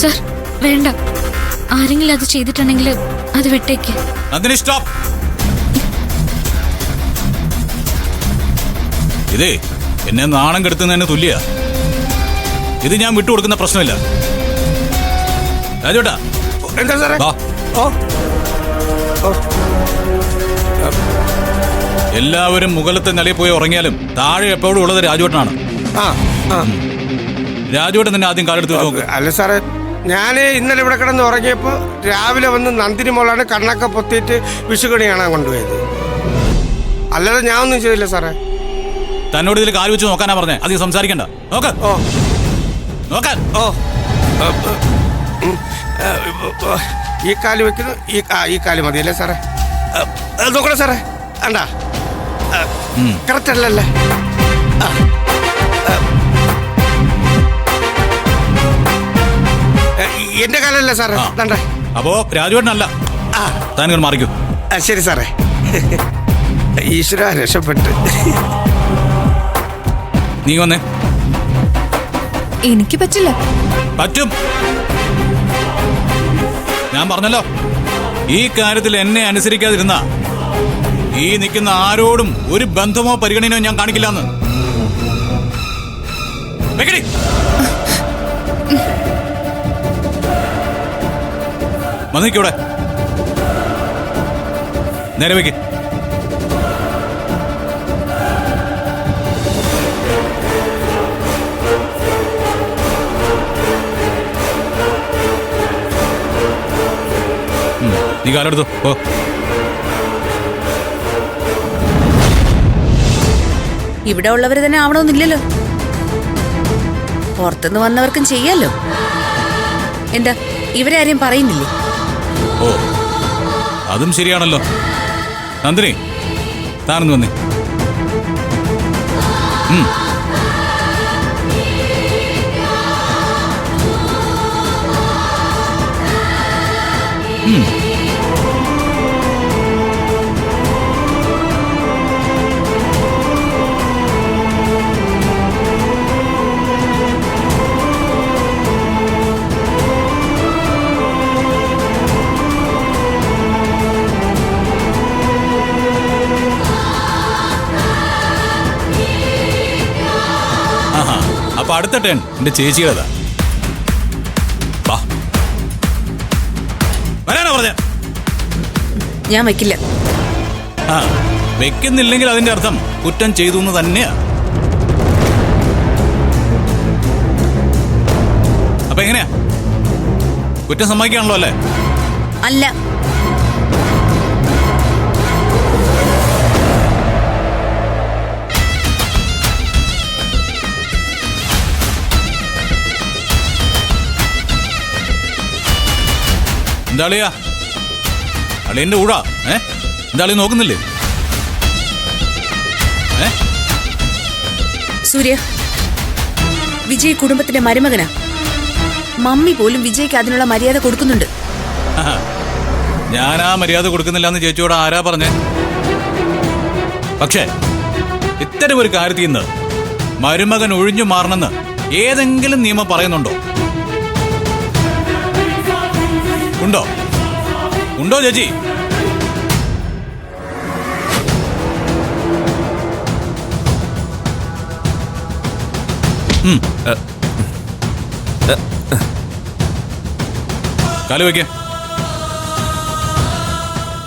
Sir വേണ്ട, ആരെങ്കിലും അത് ചെയ്തിട്ടുണ്ടെങ്കിൽ അത് വിട്ടേക്ക്. നന്ദിനി സ്റ്റോപ്പ്. ഇതേ എന്നെ നാണം കെടുത്തുന്നതിന് തുല്യ. ഇത് ഞാൻ വിട്ടുകൊടുക്കുന്ന പ്രശ്നമില്ല. രാജോട്ടാ എന്താ സാറേ? എല്ലാവരും മുകളിലത്തെ നിലയിൽ പോയി ഉറങ്ങിയാലും താഴെ എപ്പോഴും ഉള്ളത് രാജുവേട്ടനാണ്. രാജുവേട്ടൻ തന്നെ ആദ്യം കാലെടുത്ത് നോക്ക്. അല്ല സാറേ, ഞാൻ ഇന്നലെ ഇവിടെ കിടന്ന് ഉറങ്ങിയപ്പോൾ രാവിലെ വന്ന് നന്ദിനി മോളാണ് കണ്ണൊക്കെ പൊത്തിയിട്ട് വിഷുകണി കാണാൻ കൊണ്ടുപോയത്. അല്ലാതെ ഞാൻ ഒന്നും ചെയ്തില്ല സാറേ. തന്നോട് ഇതിൽ കാല് വെച്ച് നോക്കാനാ പറഞ്ഞേ, അധികം സംസാരിക്കണ്ട. നോക്ക്. നോക്കാൻ. ഈ കാല് വെക്കുന്നു, ഈ കാല് മതിയല്ലേ സാറേ? നോക്കണേ സാറേ, അണ്ടാ കറക്റ്റ് അല്ലല്ലേ? എന്റെ കാലല്ലേ സാറേ? കണ്ടേ? അപ്പോ രാജുവേട്ടനല്ല, താൻ മാറിക്കൂ. ശരി സാറേ. ഈശ്വര രക്ഷപ്പെട്ട്. നീ വന്നേ. എനിക്ക് പറ്റില്ല. പറ്റും. ഞാൻ പറഞ്ഞല്ലോ, ഈ കാര്യത്തിൽ എന്നെ അനുസരിക്കാതിരുന്ന ഈ നിൽക്കുന്ന ആരോടും ഒരു ബന്ധമോ പരിഗണനയോ ഞാൻ കാണിക്കില്ലെന്ന്. വന്നിക്കൂടെ, നേരെ വെക്ക്. നീ കാലെടുത്തു. ഓ, ഇവിടെ ഉള്ളവർ തന്നെ ആവണമെന്നില്ലല്ലോ, പുറത്തുനിന്ന് വന്നവർക്കും ചെയ്യാലോ. എന്താ ഇവരെ ആരെയും പറയുന്നില്ലേ? ഓ, അതും ശരിയാണല്ലോ. നന്ദിനി, താനൊന്ന് വന്നേ. അപ്പൊ അടുത്ത ടേൺ എന്റെ ചേച്ചിയുടേതാ. വരാനാ പറഞ്ഞ? ഞാൻ വെക്കില്ല. വെക്കുന്നില്ലെങ്കിൽ അതിന്റെ അർത്ഥം കുറ്റം ചെയ്തു എന്ന് തന്നെയാ. അപ്പൊ എങ്ങനെയാ, കുറ്റം സമ്മതിക്കാണല്ലോ അല്ലേ? അല്ല. എന്താ അളിയാ, അളിയന്റെ ഊഴാ? എന്താ അളിയ നോക്കുന്നില്ലേ? സൂര്യ, വിജയ് കുടുംബത്തിന്റെ മരുമകനാ. മമ്മി പോലും വിജയ്ക്ക് അതിനുള്ള മര്യാദ കൊടുക്കുന്നുണ്ട്. ഞാൻ ആ മര്യാദ കൊടുക്കുന്നില്ല എന്ന് ചേച്ചിയോട് ആരാ പറഞ്ഞേ? പക്ഷേ ഇത്തരം ഒരു കാര്യത്തിൽ നിന്ന് മരുമകൻ ഒഴിഞ്ഞു മാറണമെന്ന് ഏതെങ്കിലും നിയമം പറയുന്നുണ്ടോ? ഉണ്ടോ? ഉണ്ടോ ചേച്ചി? കാല് വയ്ക്ക.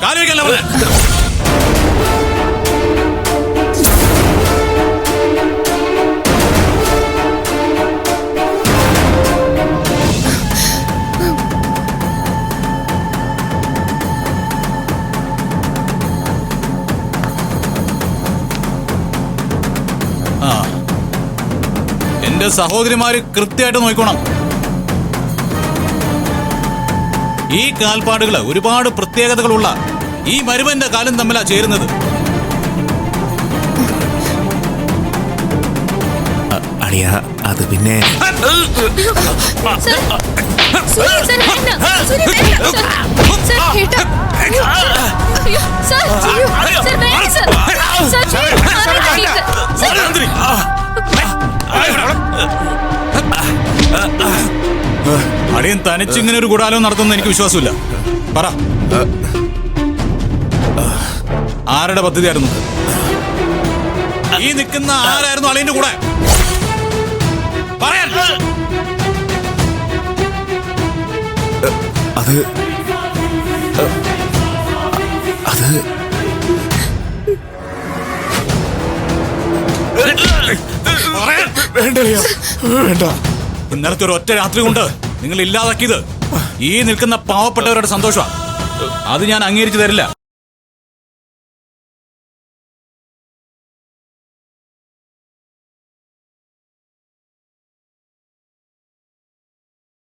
കാല് വയ്ക്കല്ല പറഞ്ഞേ. എന്റെ സഹോദരിമാര് കൃത്യമായിട്ട് നോക്കണം. ഈ കാൽപ്പാടുകള് ഒരുപാട് പ്രത്യേകതകളുള്ള ഈ മരുമന്റെ കാലം തമ്മിലാ ചേരുന്നത്. അളിയ, അത് പിന്നെ അളിയൻ തനിച്ചിങ്ങനെ ഒരു ഗുഡാലം നടത്തുന്ന എനിക്ക് വിശ്വാസമില്ല. പറ, ആരുടെ പദ്ധതിയായിരുന്നു? ഈ നിൽക്കുന്ന ആരായിരുന്നു അളിയന്റെ കൂടെ? പറയാൻ. അത് അത് വേണ്ട. ഇന്നലത്തെ ഒരു ഒറ്റ രാത്രി കൊണ്ട് നിങ്ങൾ ഇല്ലാതാക്കിയത് ഈ നിൽക്കുന്ന പാവപ്പെട്ടവരുടെ സന്തോഷമാണ്. അത് ഞാൻ അംഗീകരിച്ചു തരില്ല.